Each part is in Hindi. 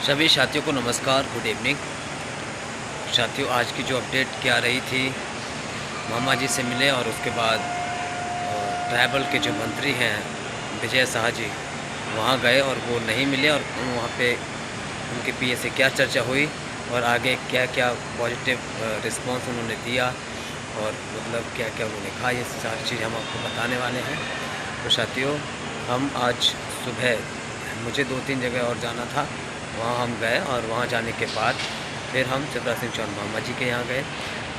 सभी साथियों को नमस्कार, गुड इवनिंग। साथियों, आज की जो अपडेट क्या रही थी, मामा जी से मिले और उसके बाद ट्राइबल के जो मंत्री हैं विजय शाह जी वहाँ गए और वो नहीं मिले और वहाँ पे उनके पीए से क्या चर्चा हुई और आगे क्या क्या पॉजिटिव रिस्पांस उन्होंने दिया और मतलब क्या क्या उन्होंने कहा, ये सारी चीज़ हम आपको बताने वाले हैं। तो साथियों, हम आज सुबह मुझे 2-3 जगह और जाना था, वहाँ हम गए और वहाँ जाने के बाद फिर हम शिवराज सिंह चौहान मामा जी के यहाँ गए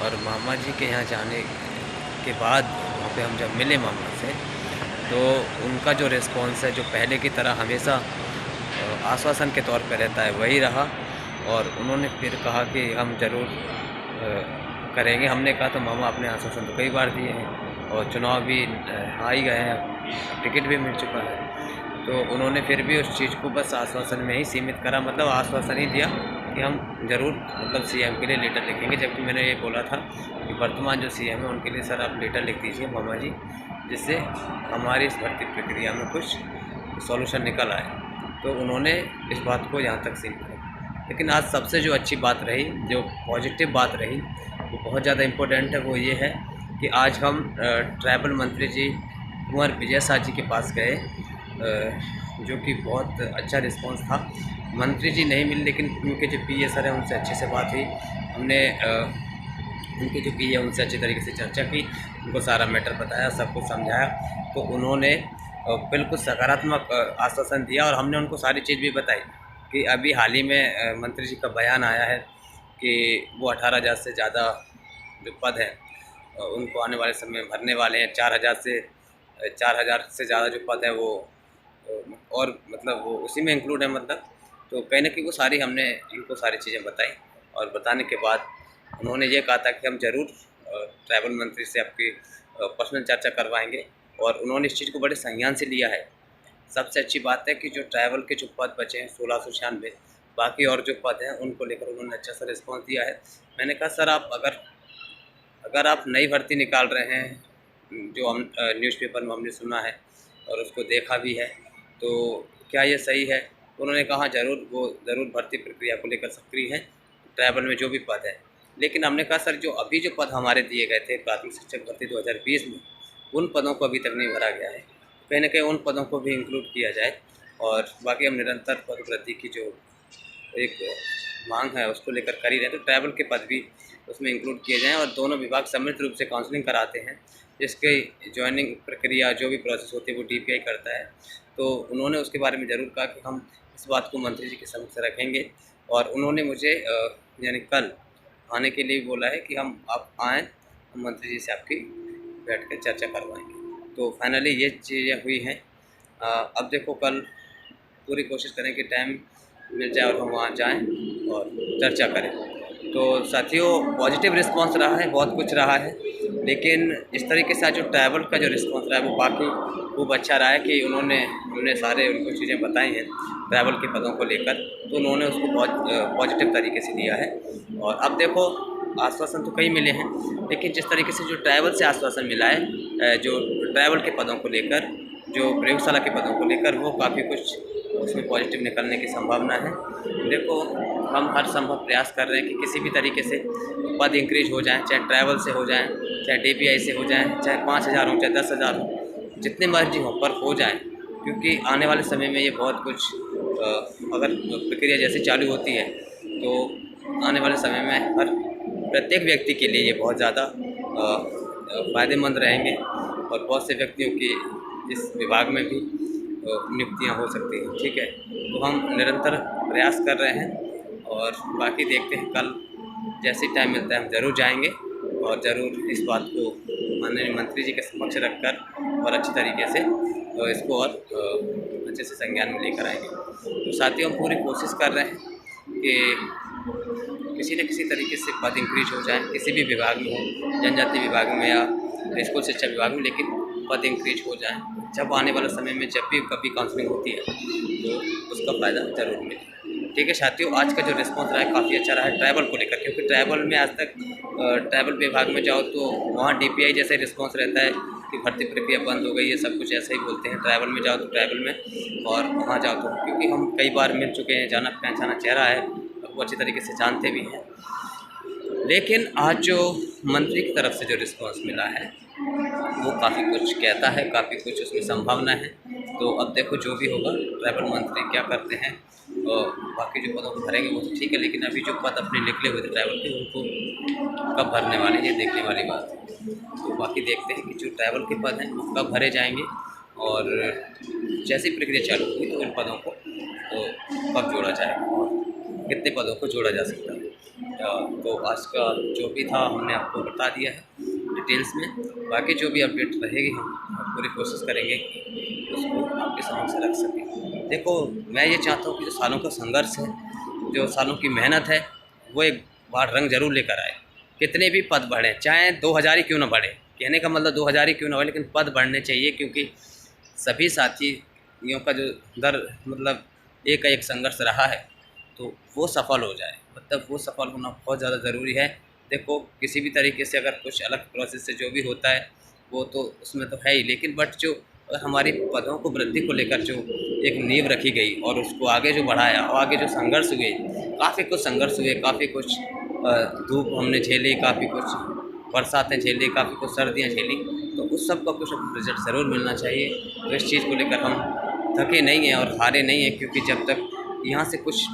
और मामा जी के यहाँ जाने के बाद वहाँ पे हम जब मिले मामा से तो उनका जो रिस्पॉन्स है, जो पहले की तरह हमेशा आश्वासन के तौर पे रहता है, वही रहा। और उन्होंने फिर कहा कि हम ज़रूर करेंगे। हमने कहा तो मामा अपने आश्वासन तो कई बार दिए हैं और चुनाव भी आ ही गए हैं, टिकट भी मिल चुका है। तो उन्होंने फिर भी उस चीज़ को बस आश्वासन में ही सीमित करा, मतलब आश्वासन ही दिया कि हम ज़रूर मतलब सीएम के लिए लेटर लिखेंगे। जबकि मैंने ये बोला था कि वर्तमान जो सीएम है उनके लिए सर आप लेटर लिख दीजिए मामा जी, जिससे हमारी इस भर्ती प्रक्रिया में कुछ सॉल्यूशन निकल आए। तो उन्होंने इस बात को यहाँ तक सीमित रखा। लेकिन आज सबसे जो अच्छी बात रही, जो पॉजिटिव बात रही, वो बहुत ज़्यादा इम्पोर्टेंट है। वो ये है कि आज हम ट्राइबल मंत्री जी कुंवर विजय शाह जी के पास गए, जो कि बहुत अच्छा रिस्पांस था। मंत्री जी नहीं मिले लेकिन उनके जो पीए सर हैं उनसे अच्छे से बात हुई। हमने उनके जो पीए उनसे अच्छी तरीके से चर्चा की, उनको सारा मैटर बताया, सब कुछ समझाया। तो उन्होंने बिल्कुल सकारात्मक आश्वासन दिया और हमने उनको सारी चीज़ भी बताई कि अभी हाल ही में मंत्री जी का बयान आया है कि वो 18,000 से ज़्यादा जो पद हैं उनको आने वाले समय में भरने वाले हैं। 4,000 से ज़्यादा जो पद हैं वो और मतलब वो उसी में इंक्लूड है मतलब। तो कहीं न कहीं वो सारी हमने इनको सारी चीज़ें बताई और बताने के बाद उन्होंने ये कहा था कि हम ज़रूर ट्राइबल मंत्री से आपकी पर्सनल चर्चा करवाएंगे और उन्होंने इस चीज़ को बड़े संज्ञान से लिया है। सबसे अच्छी बात है कि जो ट्राइबल के जो पद बचे हैं 1696, बाकी और जो पद हैं उनको लेकर उन्होंने अच्छा सा रिस्पॉन्स दिया है। मैंने कहा सर आप अगर आप नई भर्ती निकाल रहे हैं, जो हम न्यूज़पेपर में हमने सुना है और उसको देखा भी है, तो क्या ये सही है? तो उन्होंने कहा ज़रूर, वो ज़रूर भर्ती प्रक्रिया को लेकर सक्रिय हैं, ट्राइबल में जो भी पद है। लेकिन हमने कहा सर जो अभी जो पद हमारे दिए गए थे प्राथमिक शिक्षक भर्ती 2020 में, उन पदों को अभी तक नहीं भरा गया है। कहीं न कहीं उन पदों को भी इंक्लूड किया जाए और बाकी हम निरंतर पद वृद्धि की जो एक मांग है उसको लेकर कर ही रहे हैं, तो ट्राइबल के पद भी उसमें इंक्लूड किए जाएँ और दोनों विभाग सम्मिलित रूप से काउंसलिंग कराते हैं, जिसकी जॉइनिंग प्रक्रिया जो भी प्रोसेस होती है वो डीपीआई करता है। तो उन्होंने उसके बारे में ज़रूर कहा कि हम इस बात को मंत्री जी के समक्ष रखेंगे और उन्होंने मुझे यानी कल आने के लिए बोला है कि आप आएँ, हम मंत्री जी से आपकी बैठ कर चर्चा करवाएँगे। तो फाइनली ये चीज़ें हुई हैं। अब देखो कल पूरी कोशिश करें कि टाइम मिल जाए और हम वहाँ जाएँ और चर्चा करें। तो साथियों, पॉजिटिव रिस्पांस रहा है, बहुत कुछ रहा है, लेकिन इस तरीके से आज जो ट्राइबल का जो रिस्पांस रहा है वो बाकी खूब अच्छा रहा है कि उन्होंने सारे उनको चीज़ें बताई हैं ट्राइबल के पदों को लेकर, तो उन्होंने उसको बहुत पॉजिटिव तरीके से लिया है। और अब देखो, आश्वासन तो कई मिले हैं, लेकिन जिस तरीके से जो ट्राइबल से आश्वासन मिला है, जो ट्राइबल के पदों को लेकर, जो प्रयोगशाला के पदों को लेकर, वो काफ़ी कुछ उसमें पॉजिटिव निकलने की संभावना है। देखो, हम हर संभव प्रयास कर रहे हैं कि किसी भी तरीके से पद इंक्रीज हो जाएँ, चाहे ट्राइबल से हो जाएँ, चाहे डीपीआई से हो जाएँ, चाहे 5,000 हो, चाहे 10,000 हो, जितने मर्जी हों पर हो जाएँ। क्योंकि आने वाले समय में ये बहुत कुछ अगर प्रक्रिया जैसे चालू होती है तो आने वाले समय में हर प्रत्येक व्यक्ति के लिए ये बहुत ज़्यादा फ़ायदेमंद रहेंगे और बहुत से व्यक्तियों की इस विभाग में भी नियुक्तियाँ हो सकती हैं। ठीक है, तो हम निरंतर प्रयास कर रहे हैं और बाकी देखते हैं, कल जैसे टाइम मिलता है हम ज़रूर जाएंगे और ज़रूर इस बात को माननीय मंत्री जी के समक्ष रखकर और अच्छी तरीके से इसको और अच्छे से संज्ञान में लेकर आएंगे। तो साथियों, हम पूरी कोशिश कर रहे हैं कि किसी न किसी तरीके से पद इंक्रीज हो जाए, किसी भी विभाग में हो, जनजाति विभाग में या स्कूल शिक्षा विभाग में, लेकिन पद इंक्रीज हो जाए। जब आने वाले समय में जब भी कभी काउंसलिंग होती है तो उसका फ़ायदा ज़रूर मिले। ठीक है साथियों, आज का जो रिस्पॉन्स रहा है काफ़ी अच्छा रहा है ट्राइबल को लेकर, क्योंकि ट्राइबल में आज तक ट्राइबल विभाग में जाओ तो वहाँ डीपीआई जैसे रिस्पॉन्स रहता है कि भर्ती प्रक्रिया बंद हो गई है, सब कुछ ऐसा ही बोलते हैं। ट्राइबल में जाओ तो ट्राइबल में, और वहाँ जाओ तो, क्योंकि हम कई बार मिल चुके हैं, जाना पहचाना चेहरा है, वो अच्छी तरीके से जानते भी हैं। लेकिन आज जो मंत्री की तरफ से जो रिस्पांस मिला है वो काफ़ी कुछ कहता है, काफ़ी कुछ उसमें संभावना है। तो अब देखो जो भी होगा, ट्राइबल मंत्री क्या करते हैं, और बाकी जो पदों को भरेंगे वो तो ठीक है, लेकिन अभी जो पद अपने निकले हुए थे ट्राइबल के, उनको कब भरने वाले हैं ये देखने वाली बात है। तो बाकी देखते हैं कि जो ट्राइबल के पद हैं वो कब भरे जाएंगे, और जैसी प्रक्रिया चालू होगी तो उन पदों को तो कब जोड़ा जाएगा और कितने पदों को जोड़ा जा सकता है। तो आज का जो भी था हमने आपको बता दिया है डिटेल्स में। बाकी जो भी अपडेट रहेगी हम पूरी कोशिश करेंगे कि उसको आपके समक्ष रख सकें। देखो, मैं ये चाहता हूँ कि जो सालों का संघर्ष है, जो सालों की मेहनत है, वो एक बार रंग जरूर लेकर आए। कितने भी पद बढ़ें, चाहे 2000 ही क्यों ना बढ़े, कहने का मतलब 2000 ही क्यों ना बढ़े, लेकिन पद बढ़ने चाहिए, क्योंकि सभी साथियों का जो मतलब एक संघर्ष रहा है तो वो सफल हो जाए, मतलब वो सफल होना बहुत ज़्यादा ज़रूरी है। देखो, किसी भी तरीके से अगर कुछ अलग प्रोसेस से जो भी होता है वो तो उसमें तो है ही, लेकिन बट जो हमारी पदों को वृद्धि को लेकर जो एक नींव रखी गई और उसको आगे जो बढ़ाया, और आगे जो संघर्ष हुए, काफ़ी कुछ संघर्ष हुए, काफ़ी कुछ धूप हमने झेली, काफ़ी कुछ बरसातें झेली, काफ़ी कुछ सर्दियाँ झेली, तो उस सब का कुछ रिजल्ट ज़रूर मिलना चाहिए। तो इस चीज़ को लेकर हम थके नहीं हैं और हारे नहीं हैं, क्योंकि जब तक यहाँ से कुछ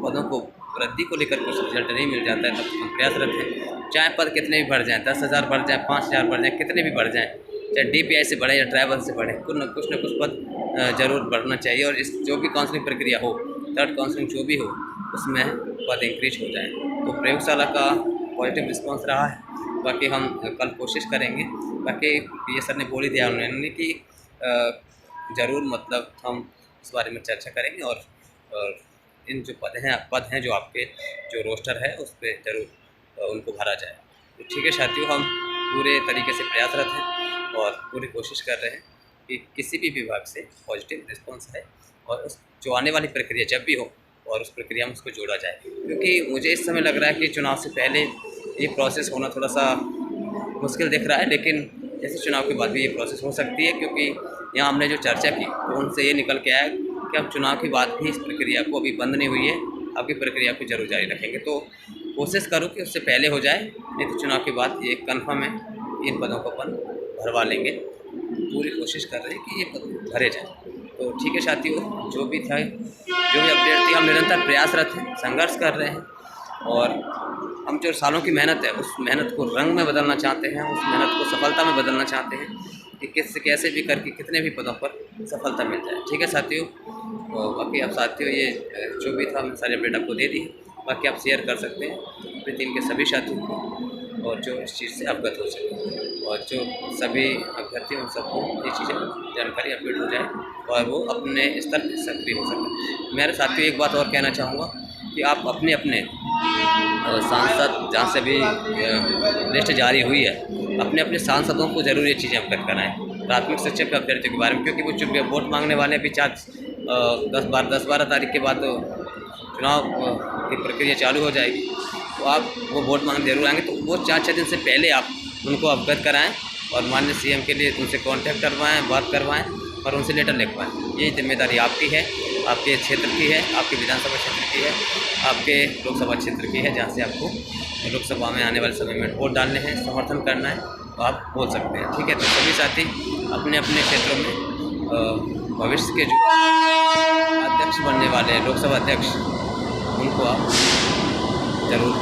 पदों को वृद्धि को लेकर कुछ रिजल्ट नहीं मिल जाता है तब हम प्रयासरत हैं। चाहे पद कितने भी बढ़ जाएँ, 10,000 बढ़ जाए, 5,000 बढ़ जाए, कितने भी बढ़ जाएँ, चाहे DPI से बढ़े या ट्राइबल से बढ़े, कुछ न कुछ पद ज़रूर बढ़ना चाहिए। और इस जो भी काउंसलिंग प्रक्रिया हो, थर्ड काउंसलिंग जो भी हो, उसमें पद इंक्रीज हो जाए। तो प्रयोगशाला का पॉजिटिव रिस्पॉन्स रहा है। बाकी हम कल कोशिश करेंगे। बाकी ये सर ने बोल ही दिया उन्होंने कि ज़रूर मतलब हम इस बारे में चर्चा करेंगे, और इन जो पद हैं जो आपके जो रोस्टर है उस पर ज़रूर उनको भरा जाए। तो ठीक है साथियों, हम पूरे तरीके से प्रयासरत हैं और पूरी कोशिश कर रहे हैं कि किसी भी विभाग से पॉजिटिव रिस्पांस है, और उस जो आने वाली प्रक्रिया जब भी हो और उस प्रक्रिया में उसको जोड़ा जाए। क्योंकि मुझे इस समय लग रहा है कि चुनाव से पहले ये प्रोसेस होना थोड़ा सा मुश्किल दिख रहा है, लेकिन जैसे चुनाव के बाद भी ये प्रोसेस हो सकती है। क्योंकि यहाँ हमने जो चर्चा की तो उनसे ये निकल के आया कि अब चुनाव के बाद भी इस प्रक्रिया को अभी बंद नहीं हुई है, आपकी प्रक्रिया को जरूर जारी रखेंगे। तो कोशिश करो कि उससे पहले हो जाए, नहीं तो चुनाव के बाद ये कन्फर्म है, इन पदों को अपन भरवा लेंगे। पूरी कोशिश कर रहे हैं कि ये पद भरे जाए। तो ठीक है साथियों, जो भी था, जो भी अपडेट थी, हम निरंतर प्रयासरत हैं, संघर्ष कर रहे हैं, और हम जो सालों की मेहनत है उस मेहनत को रंग में बदलना चाहते हैं, उस मेहनत को सफलता में बदलना चाहते हैं कि कैसे भी करके कितने भी पदों पर सफलता मिल जाए। ठीक है साथियों, तो बाकी आप साथियों ये जो भी था सारे अपडेट आपको दे दी। बाकी आप शेयर कर सकते हैं अपनी टीम के सभी साथियों को, और जो इस चीज़ से अवगत हो सके, और जो सभी अभ्यर्थी उन सबको ये चीज़ें जानकारी अपडेट हो जाए और वो अपने स्तर पर सक्रिय हो सकें। मेरे साथियों एक बात और कहना चाहूँगा कि आप अपने अपने सांसद, जहाँ से भी लिस्ट जारी हुई है, अपने अपने सांसदों को ज़रूर ये चीज़ें अवगत कराएँ प्राथमिक शिक्षक अभ्यर्थियों के बारे में। क्योंकि वो चूँकि वोट मांगने वाले अभी 10-12 तारीख के बाद चुनाव की प्रक्रिया चालू हो जाएगी, तो आप वो वोट मांगने जरूर आएंगे। तो वो 4-6 दिन से पहले आप उनको अवगत कराएँ और माननीय CM के लिए उनसे कॉन्टैक्ट करवाएँ, बात करवाएँ और उनसे लेटर लिखवाएँ। ये जिम्मेदारी आपकी है, आपके क्षेत्र की है, आपके विधानसभा क्षेत्र की है, आपके लोकसभा क्षेत्र की है, जहाँ से आपको लोकसभा में आने वाले समय में वोट डालने हैं, समर्थन करना है, तो आप बोल सकते हैं। ठीक है, तो सभी साथी अपने अपने क्षेत्रों में भविष्य के जो अध्यक्ष बनने वाले हैं, लोकसभा अध्यक्ष, उनको आप ज़रूर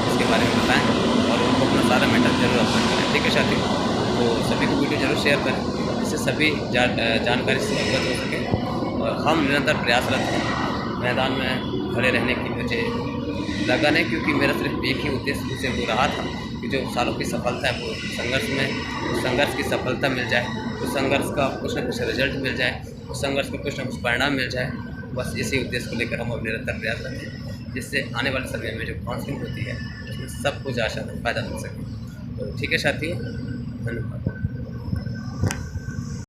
इसके बारे में बताएं और उनको अपना सारा मैटर जरूर अपडेट करें। ठीक है साथियों, तो सभी को वीडियो जरूर शेयर करें, जिससे सभी जानकारी से अवगत हो सके। और हम निरंतर प्रयासरत हैं, मैदान में खड़े रहने की मुझे लगन है, क्योंकि मेरा सिर्फ एक ही उद्देश्य उसे हो रहा था कि जो सालों की सफलता है वो संघर्ष की सफलता मिल जाए, उस संघर्ष का कुछ न कुछ रिजल्ट मिल जाए, उस संघर्ष का कुछ न कुछ परिणाम मिल जाए। बस इसी उद्देश्य को लेकर हम अब निरंतर प्रयासरत हैं, जिससे आने वाले समय में जो काउंसलिंग होती है उसमें सबको ज़्यादा फ़ायदा मिल सके। तो ठीक है साथियों, धन्यवाद।